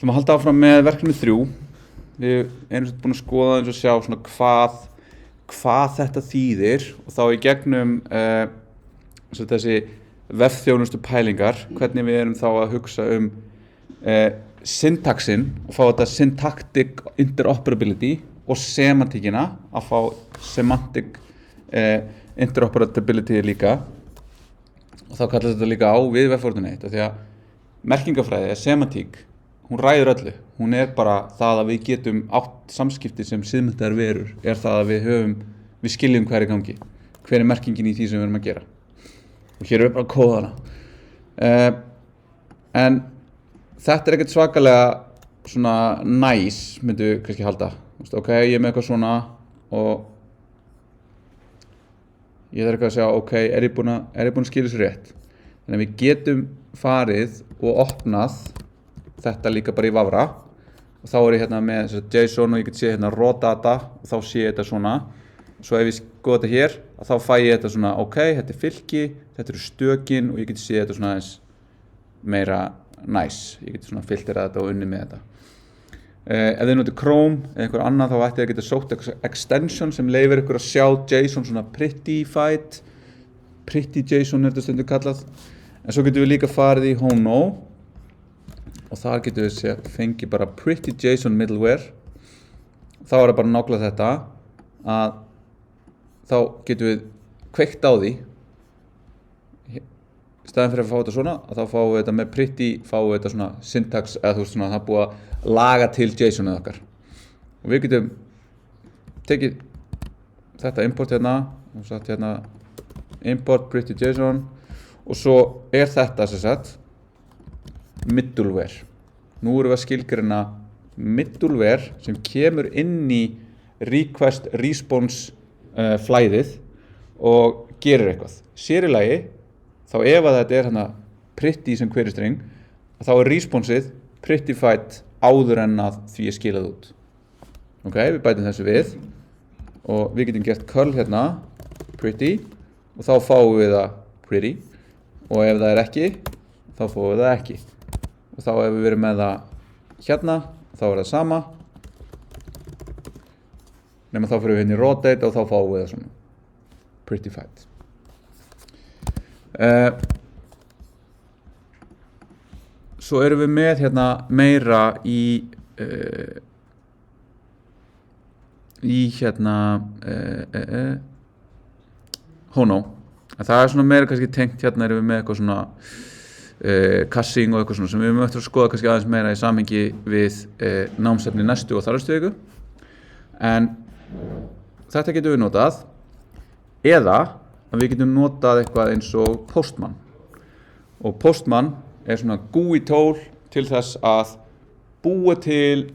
ætlum að halda áfram með verkefni 3. Við erum búin að skoða eins og sjá svona hvað þetta þýðir og þá í gegnum þessi vefþjónustu pælingar, hvernig við erum þá að hugsa syntaxin og fá þetta syntactic interoperability og semantíkina að fá semantic interoperability líka og þá kallast þetta líka á við web4.net því að merkingafræði eða semantík, hún ræður öllu. Hún bara það að við getum átt samskipti sem siðmenntaðar verur það að við skiljum hvað í gangi, hver merkingin í því sem við erum að gera. Og hér við bara að kóða hana. En þetta ekkert svakalega svona myndu kannski halda. Ok, ég með eitthvað svona og ég þarf eitthvað að sjá, ok, er ég búin að skilja þessu rétt? Þannig að við getum farið og opnað þetta líka bara í Vavra og þá ég hérna með JSON og ég get séð hérna raw data og þá sé ég þetta svona. Svo ef ég skoða þetta hér, þá fæ ég þetta svona, ok, þetta fylki, þetta stökin og ég get séð þetta svona aðeins meira nice. Ég get svona filterað þetta og unnið með þetta. Ef þið notið Chrome eða einhver annað þá ætti að geta sótt extension sem leyfir ykkur að sjá JSON svona prettyfied. Pretty JSON þetta stundum kallað. En svo getum við líka farið í Hono og þar getum við fengið bara pretty JSON middleware. Þá það bara nákvæmlega þetta að þá getum við kveikt á því. Í staðinn fyrir að fá þetta svona, að þá fáum við þetta með pretty, fáum við þetta svona syntax eða þú veist svona, það er búið að laga til JSON-ið okkar. Og við getum tekið þetta import hérna og satt hérna import pretty JSON og svo þetta sem sagt middleware. Nú erum við að skilgreina middleware sem kemur inn í request response flæðið og gerir eitthvað. Sér í lagi þá ef að þetta hérna pretty sem query string þá responseið prettyfied áður en að því skilað út. Ok, við bætum þessu við og við getum gert curl hérna pretty og þá fáum við það pretty og ef það ekki þá fáum við það ekki. Og þá ef við erum með það hérna þá það sama. Nema þá fyrir við hérna í rotate og þá fáum við það svona prettyfied. Svo erum við með hérna meira í hérna Hono. Það svona meira kannski tengt hérna erum við með eitthvað svona kassing og eitthvað svona sem við mögum eftir að skoða kannski aðeins meira í samhengi við námsefni næstu og þarfstu viku. En þetta getum við notað eða að við getum notað eitthvað eins og Postman. Og Postman svona GUI tól til þess að búa til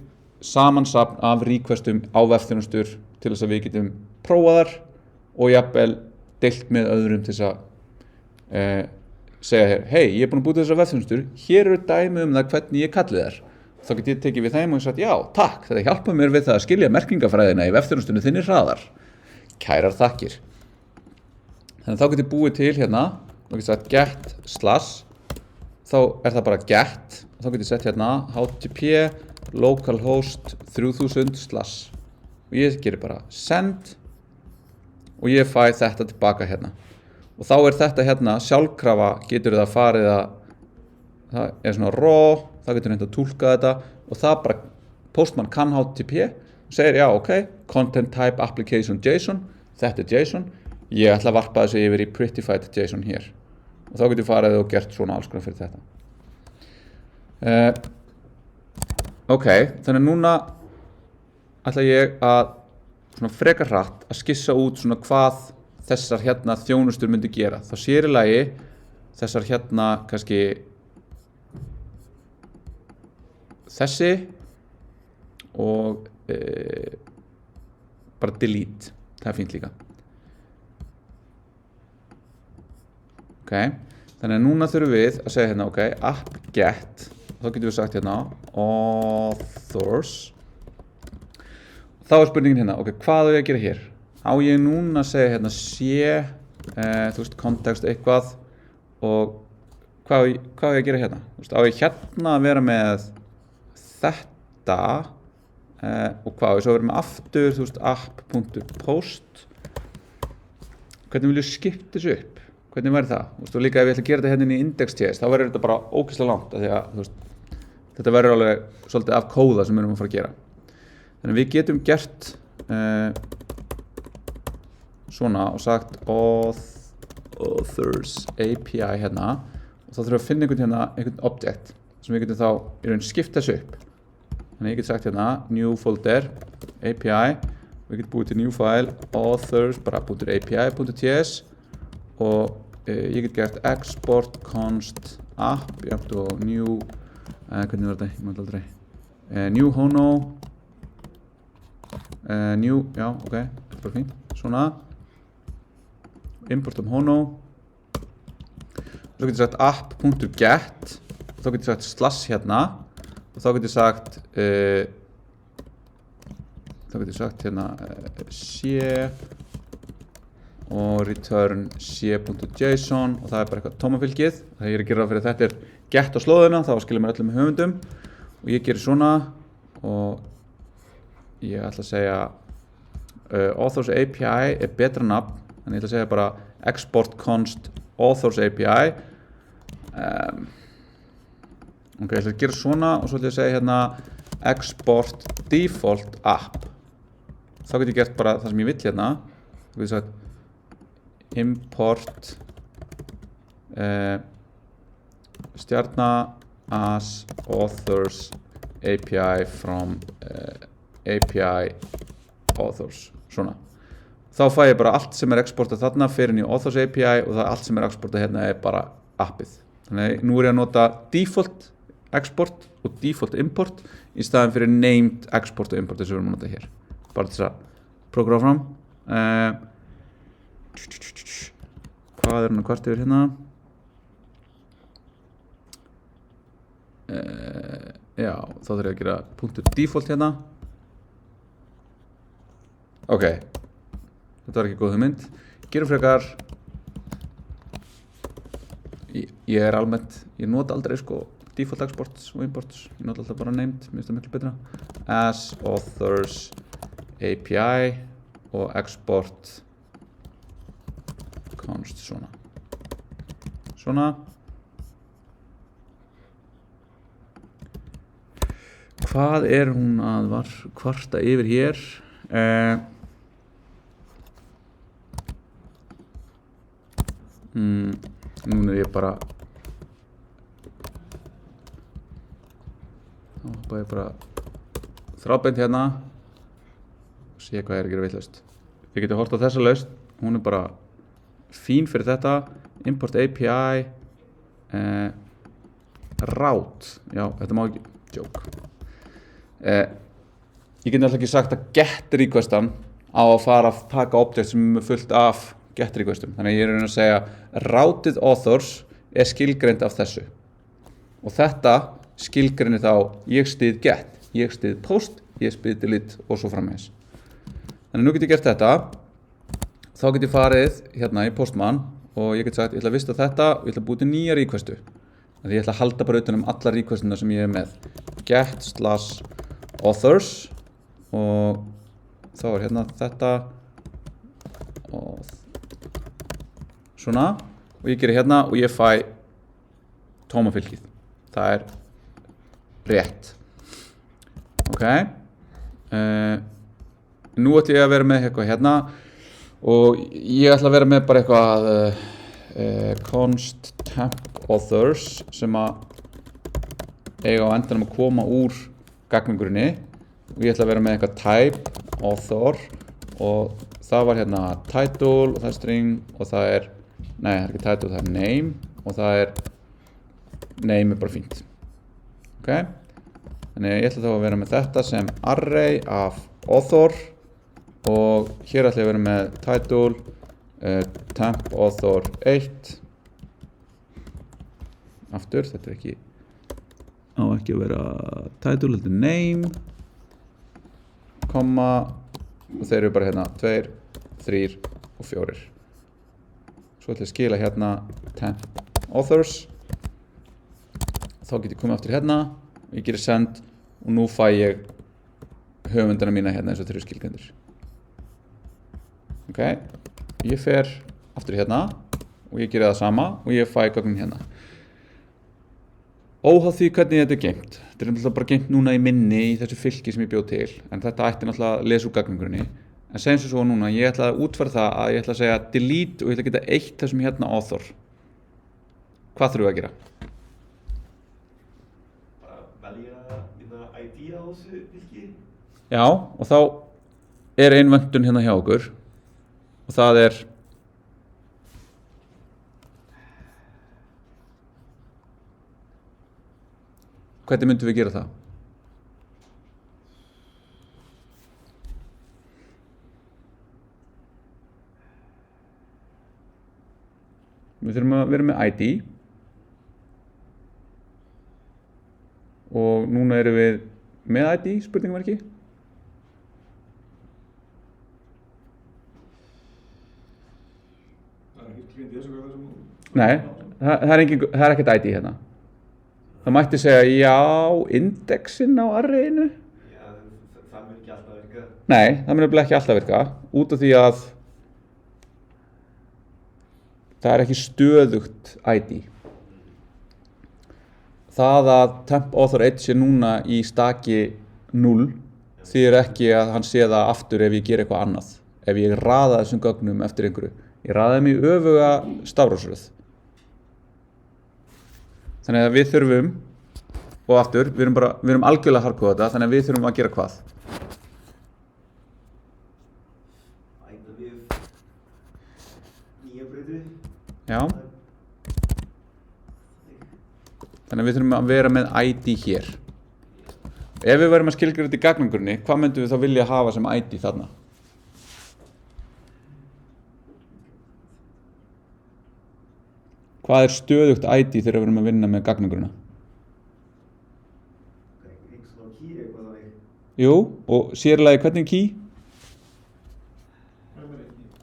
samansafn af requestum á vefþjónustur til þess að við getum prófaðar og jafnvel deilt með öðrum til þess að segja hér, hei, ég búin að búa til þessar vefþjónustur, hér eru dæmi það hvernig ég kalli þær. Þá get ég tekið við þeim og sagt, já, takk, þetta hjálpa mér við það að skilja merkingafræðina í vefþjónustunni þinni hraðar. Kærar þakkir. Þannig þá get ég búið til hérna, og get sagt get slash, þá það bara get, og þá get ég sett hérna http localhost 3000 slash. Og ég gerir bara send, og ég fæ þetta tilbaka hérna. Og þá þetta hérna sjálfkrafa getur það farið að það svona raw, þá getur þetta að túlka þetta og það bara Postman kann HTTP og segir já ok, content type application JSON, þetta JSON, ég ætla að varpa þessu yfir í prettyfied JSON hér. Og þá getur farið og gert svona alls konar fyrir þetta. Ok, þannig núna ætla ég að svona frekar hratt að skissa út svona hvað þessar hérna þjónustur myndi gera. Þá sér í lagi þessar hérna kannski þessi og bara delete. Það fínt líka. Ok, þannig að núna þurfum við að segja hérna ok, app get og þá getum við sagt hérna authors. Þá spurningin hérna, ok, hvað á ég að gera hér? Á ég núna að segja hérna sé, þú veist, kontekst eitthvað og hvað á ég að gera hérna? Þú veist, á ég hérna að vera með þetta og hvað, svo verðum við aftur, þú veist, app.post. Hvernig vil ég skipta þessu upp? Hvernig væri það? Þú veist, og líka ef ég ætla að gera þetta hérna inn í index.js, þá verður þetta bara ógeðslega langt af því að, þú veist, þetta verður alveg svolítið af kóða sem við erum að fara að gera. Þannig að við getum gert svona og sagt authors API hérna og þá þurfum við að finna einhvern object sem við getum þá í raun skipta þessu upp. Þannig að ég get sagt hérna new folder API og ég get búið til new file authors bara .api.ts og ég get gert export const app jafnt og new hvernig var þetta? Ég maður aldrei new hono new, já, ok, þetta er bara fínt svona importum hono þá getur ég sagt app.get og þá getur ég sagt slash hérna og þá getur ég sagt hérna c og return c.json og það er bara eitthvað tómafylgið það ég er að gera fyrir þetta er get á slóðina þá skilja mér öllum höfundum og ég gerir svona og ég ætla að segja authors API er betra nafn þannig ég ætla að segja bara export const authors API ok, ég ætla að gera svona og svo ætla ég að segja hérna export default app þá get ég gert bara það sem ég vill hérna þá get ég sagt import stjarna as authors API from API authors svona þá fæ ég bara allt sem er exportað þarna fyrir inn í authors API og það allt sem er exportað hérna er bara appið þannig nú er ég að nota default export og default import í staðin fyrir named export og import þess að við erum að nota hér bara til að prógra áfram hvað er hann að kvart yfir hérna já, þá þarf ég að gera .default hérna ok þetta var ekki góð hugmynd gerum frekar ég er almennt ég nota aldrei sko default exports og imports ég nota alltaf bara named, mér finnst það miklu betra as authors API og export const svona hvað er hún að kvarta yfir hér núna er ég bara þá hoppa ég bara þrábeint hérna og sé hvað er að gera vitlaust þið getur hort á þessa lausn hún er bara fín fyrir þetta import API route já, þetta má ekki joke ég get náttúrulega ekki sagt að get requestan á að fara að taka object sem er fullt af get requestum þannig að ég er að segja routed authors er skilgreind af þessu og þetta skilgreinir þá ég styð get, ég styð post ég styð delete og svo framvegis þannig nú get ég gert þetta þá get ég farið hérna í postman og ég get sagt ég ætla að vista þetta og ég ætla að búið til nýja requestu þannig að ég ætla að halda bara utan alla requestuna sem ég er með get/authors og þá er hérna þetta og svona og ég gerir hérna og ég fæ tómafylgið það er rétt ok nú ætla ég að vera með eitthvað hérna og ég ætla að vera með bara eitthvað const temp authors sem að eiga á endanum að koma úr gagnvingurinni og ég ætla að vera með eitthvað type author og það var hérna title og það er string og það er nei, það er ekki title, það er name og það er name er bara fínt ok þannig ég ætla þá að vera með þetta sem array af author og hér ætla ég að vera með title temp author 1 aftur, þetta er ekki á ekki að vera title, þetta er name komma og þeir eru bara hérna 2, 3 og 4 svo ætla ég að skila hérna temp authors þá get ég komið aftur hérna og ég gerir send og nú fæ ég höfundana mína hérna eins og 3 skilgreindir. Ok, ég fer aftur hérna og ég geri það sama og ég fæ gögnin hérna. Óháð því hvernig þetta er geymt. Þetta er náttúrulega bara geymt núna í minni í þessu fylki sem ég bjó til, en þetta ætti náttúrulega að lesa úr gagnagrunni. En segjum svo núna, ég ætla að útfæra það að ég ætla að segja delete og ég ætla að geta eytt þessum hérna author. Hvað þurfum við að gera? Bara velja ID á þessu fylki. Já, og þá er ein vöntun hérna hjá okkur og það er hvernig myndum við gera það? Við þurfum að vera með ID og núna erum við með ID, spurningamarki. Nei, það er ekkert ID hérna. Það mætti segja já, indexin á arrayinu. Já, það mun ekki alltaf virka. Nei, það mun ekki alltaf virka út af því að það er ekki stöðugt ID. Það að temp author 1 sé núna í staki 0 þýðir ekki að hann sé það aftur ef ég ger eitthvað annað. Ef ég raða þessum gögnum eftir einhverju. Ég raða þeim í öfuga stafrófsröð. Þannig að við þurfum, og aftur, við erum algjörlega hardcode þetta, þannig að við þurfum að gera hvað? Æta við nýja breytu. Já. Þannig að við þurfum að vera með ID hér. Ef við verðum að skilgreina þetta í gagnagrunni, hvað myndum við þá vilja hafa sem ID þarna? Hvað er stöðugt ID þegar við erum að vinna með gagnagrunna? Einhvers svona key eitthvað þannig. Jú, og sérlega hvernig key?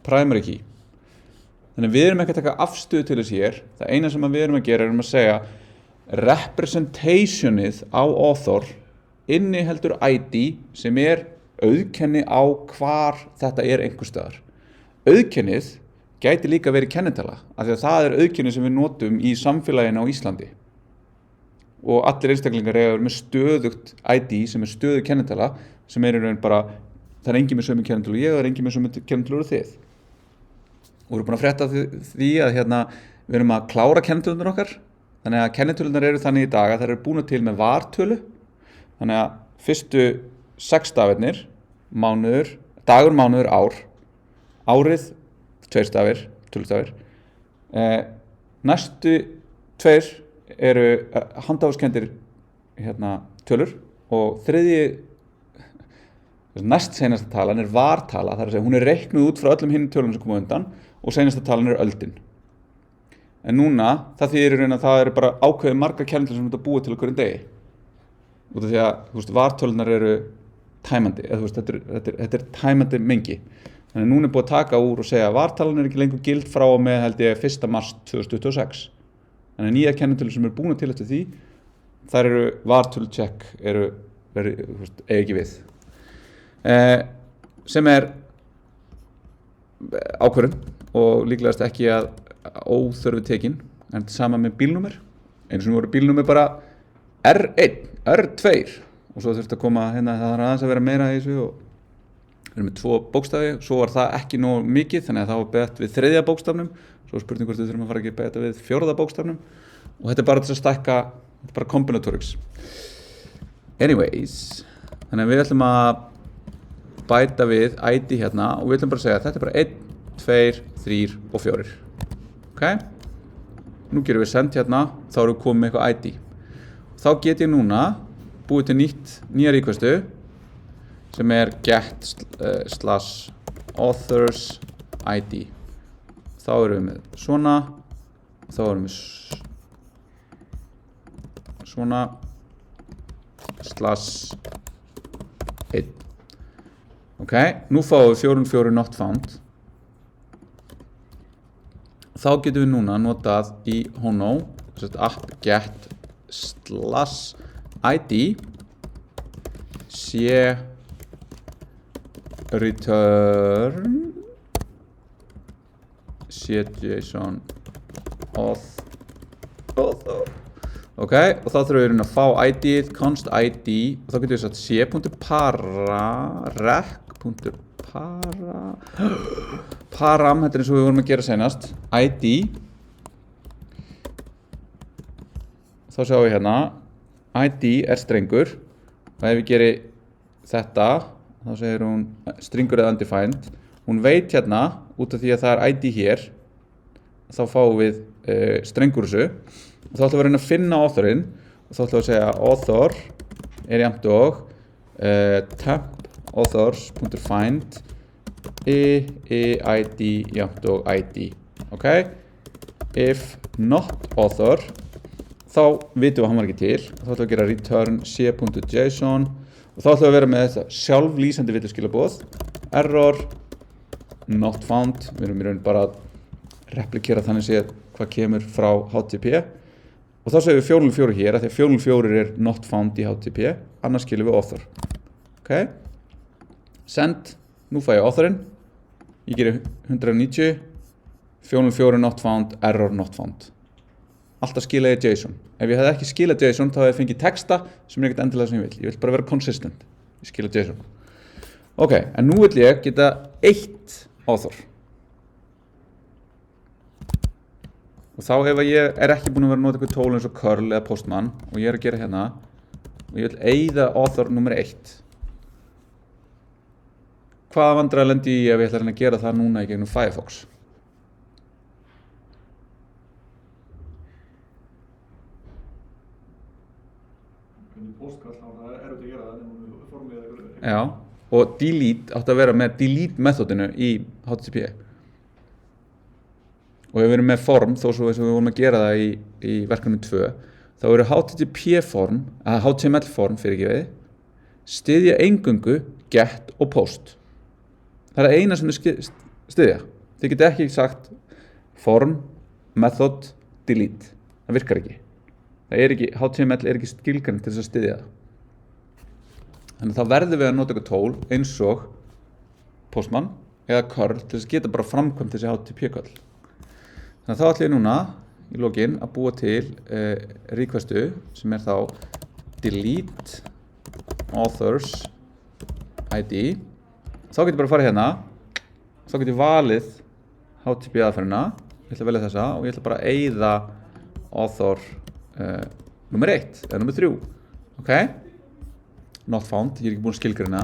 Primary key. Þannig að við erum ekki að taka afstöðu til þess hér. Það eina sem við erum að gera er að segja representationið á author inniheldur ID sem er auðkenni á hvar þetta er einhvers staðar. Auðkennið gæti líka verið kennitala, af því að það er auðkenni sem við notum í samfélaginu á Íslandi. Og allir einstaklingar eiga að vera með stöðugt ID sem er stöðug kennitala, sem er í raun bara, það er engin með sömu kennitölu og ég, það er engin með sömu kennitölu og þið. Og við erum búin að frétta því að við erum að klára kennitölunar okkar, þannig að kennitölunar eru þannig í dag að þær eru búin til með vartölu, þannig að fyrstu 6 stafirnir, mánuður, dagur, mánuður, ár, árið, 2 stafir, tölustafir. Næstu 2 eru handahófskenndir tölur og næst seinasta talan er vartala, það er að segja hún er reiknuð út frá öllum hinum tölunum sem koma undan og seinasta talan er öldin. En núna, það þýðir í raun að það eru bara ákveðið margar kennitölur sem þetta búið til okkur degi. Út af því að vartölunar eru tæmandi, þetta er tæmandi mengi. Þannig að núna er búið að taka úr og segja að vartalan er ekki lengur gild frá og með held ég 1. mars 2026. Þannig að nýja kennitölur sem eru búin til eftir því, þar eru vartölucheck, eiga ekki við. Sem er ákvörðun og líklegast ekki að óþörfu tekin, en þetta er sama með bílnúmer. Einu sem voru bílnúmer bara R1, R2 og svo þurfti að koma hérna, það þarf aðeins að vera meira í þessu og við erum með 2 bókstafi, svo var það ekki nóg mikið, þannig að það var bett við 3. bókstafnum, svo spurning hvort við þurfum að fara ekki að betta við 4. bókstafnum og þetta er bara til að stækka, þetta er bara combinatorics. Anyways, þannig að við ætlum að bæta við ID hérna og við ætlum bara að segja að þetta er bara 1, 2, 3 og 4. Ok? Nú gerum við send hérna, þá erum við komið með eitthvað ID. Þá get ég núna búið til nýja requestu sem er get /authors ID. Þá erum við með svona, þá erum við svona /1. Ok, nú fáum við 4 not found. Þá getum við núna notað í Hono app get /id C return C.json auth ok, og þá þurfum við að fá id-ið, const id og þá getum við sagt c.para rec.para param, þetta eins og við vorum að gera senast id þá sjáum við hérna id strengur og ef við gerum þetta þá segir hún stringur eða undefined hún veit hérna út af því að það id hér þá fáum við strengur þessu og þá ætlum við að reyna að finna authorinn og þá ætlum við að segja author jafnt og temp authors.find id jafnt og id ok if not author þá vitum við að hann var ekki til og þá ætlum við að gera return c.json og þá ætlum við að vera með þetta sjálflýsandi villuskilaboð error not found við erum í raun bara að replikera þannig séð hvað kemur frá HTTP og þá segjum við 404 hér af því að 404 not found í HTTP annars skilum við author ok send, nú fæ ég authorinn ég gerir 190 404 not found, error not found alltaf skila ég JSON ef ég hefði ekki skilað JSON þá hefði ég fengið texta sem er ekkert endilega sem ég vil bara vera consistent ég skila JSON ok, en nú vil ég geta eitt author og þá ef ég ekki búin að vera að nota eitthvað tól eins og curl eða postman og ég að gera hérna og ég vil eyða author nummer 1 hvaða vandræði lendi ég ef ég ætla að gera það núna í gegnum Firefox Postkall, þá er það erfitt að gera það nema við formið já, og delete átti að vera með delete methodinu í HTTP og ef við erum með form þó svo eins og við vorum að gera það í verkefni 2 þá eru HTTP form eða HTML form fyrirgefið styðja eingöngu get og post það er eina sem þau styðja þið geta ekki sagt form, method, delete það virkar ekki það er ekki, HTML er ekki skilgreint til þess að styðja það þannig að þá verðum við að nota eitthvað tól eins og postman eða curl til þess að geta bara framkvæmt þessi HTTP kall þannig að þá ætlum ég núna í lokin að búa til requestu sem er þá delete authors id þá getur ég bara að fara hérna þá getur ég valið HTTP aðferðina ég ætla að velja þessa og ég ætla bara að eyða author nummer 1 eða nummer 3 ok not found, ég er ekki búin að skilgreina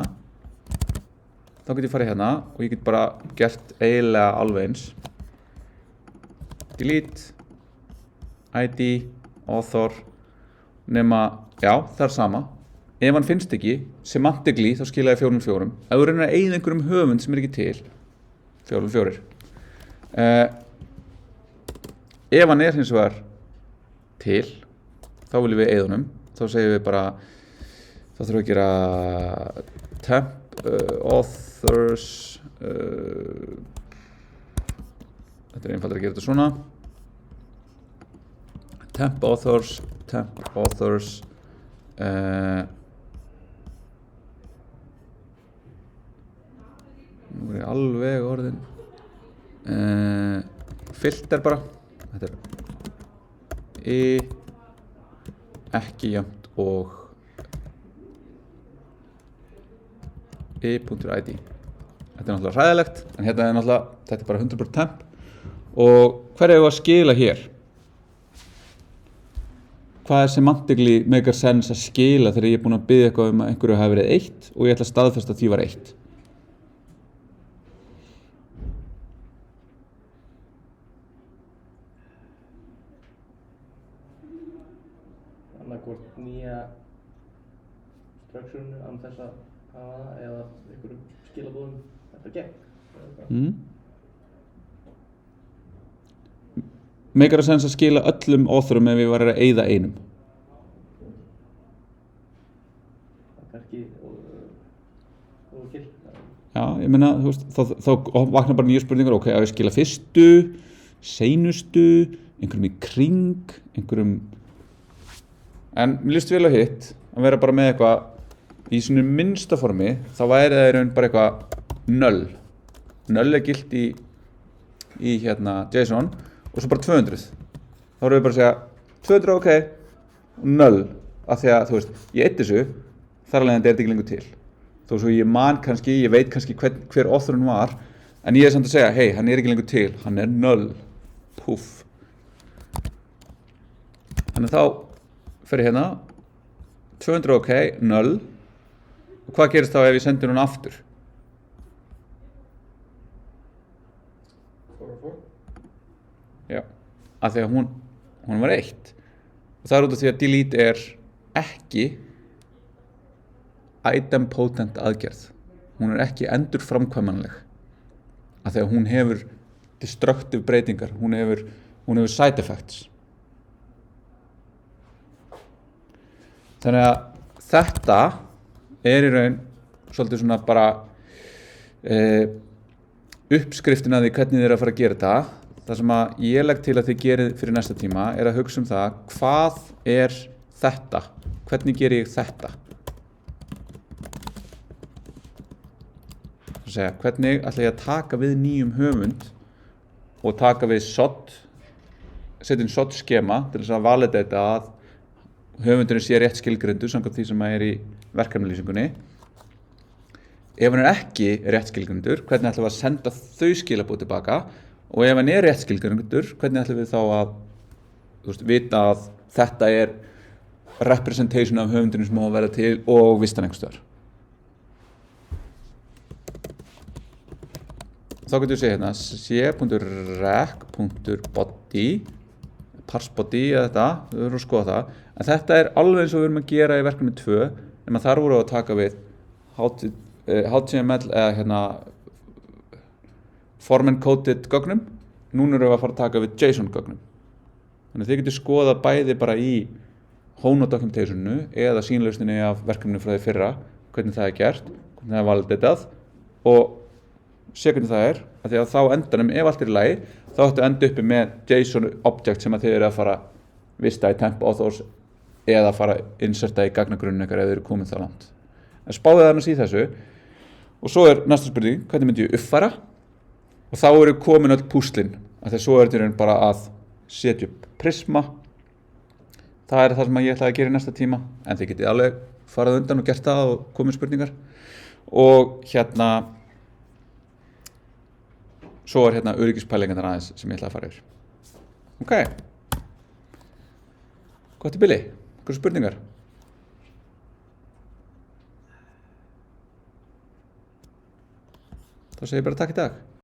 þá get ég farið hérna og ég get bara gert eiginlega alveg eins delete id, author nema, já, það er sama ef hann finnst ekki, semantically þá skila ég 404 ef þú reynir að eyða einhverjum höfund sem er ekki til 404 ef hann er hins vegar til þá viljum við eyða honum þá segjum við bara þá þurfum við að gera temp authors þetta er einfaldar að gera þetta svona temp authors nú er ég alveg orðin filter bara þetta er ekki jafnt og i.id þetta er náttúrulega hræðilegt en hérna er náttúrulega, þetta er bara 100% temp og hver er að skila hér hvað er semantically make sense að skila þegar ég er búin að biðja eitthvað um að einhverju hafi verið 1 og ég ætla að staðfesta að því var 1 annarkvort nýja structure án þess að hafa það eða einhverjum skilabúðum þetta gegn Meikar sense að skila öllum authorum ef ég var að eyða einum það er kannski ógilt já, ég meina, þú veist, þá vaknar bara nýja spurningar ok, að ég skila fyrstu seinustu, einhverjum í kring einhverjum en mér líst vel á hitt að vera bara með eitthvað í svona minnsta formi þá væri það í raun bara eitthvað null. Null er gilt í hérna JSON og svo bara 200. Þá erum við bara að segja 200 ok, og null, af því að þú veist, ég eitt þessu, þar alveg þetta ekki lengur til. Þó svo ég man kannski, ég veit kannski hver authorinn var, en ég er samt að segja, hei, hann er ekki lengur til, hann er null, púff. Þannig þá fer ég hérna, 200 ok, null, og hvað gerist þá ef ég sendir hún aftur? 404. Já, af því að hún var 1. Og það er út af því að delete er ekki idempotent aðgerð. Hún er ekki endurframkvæmanleg. Af því að hún hefur destructive breytingar, hún hefur side effects. Þannig að þetta er í raun svolítið svona bara uppskriftin að því hvernig þið eru að fara að gera þetta. Það sem að ég legg til að þið gerið fyrir næsta tíma er að hugsa það, hvað er þetta? Hvernig ger ég þetta? Það að segja, hvernig ætla ég að taka við nýjum höfund og taka við setja inn SOT skema til þess að validata að höfundurinn sé rétt skilgreindur samkvæmt því sem er í verkefnalýsingunni. Ef hann er ekki rétt skilgreindur, hvernig ætlum við að senda þau skilaboð tilbaka? Og ef hann er rétt skilgreindur, hvernig ætlum við þá að vita að þetta er representation af höfundurinn sem á að vera til og vistan einhvers staðar. Þá getum við segja hérna c.rec.body parsebody eða þetta, við verðum að skoða það. En þetta er alveg eins og við erum að gera í verkefni 2, nema þar voru að taka við HTML eða hérna form encoded gögnum. Núna erum við að fara að taka við JSON gögnum. Þannig að þið getur skoðað bæði bara í Hono documentationu eða sýnlausninni af verkefninu frá því fyrra, hvernig það er gert, hvernig það er validatað og sé hvernig það er, af því að þá endanum, ef allt er í lagi, þá ættu að enda uppi með JSON object sem að þið eru að fara vista í temp authors eða fara að inserta í gagnagrunnin ykkar ef þið eru komið það langt. En spáðið annars í þessu og svo er næsta spurning, hvernig myndi ég uppfæra? Og þá eru komin öll púslin, af því að svo er þetta bara að setja upp Prisma. Það er það sem ég ætlaði að gera í næsta tíma, en þið getið alveg farið undan og gert það og komið spurningar. Og hérna, svo er hérna öryggispælingarnar aðeins sem ég ætlaði að fara yfir. Ok. Gott í bili, einhverjum spurningar? Þá segir ég bara takk í dag.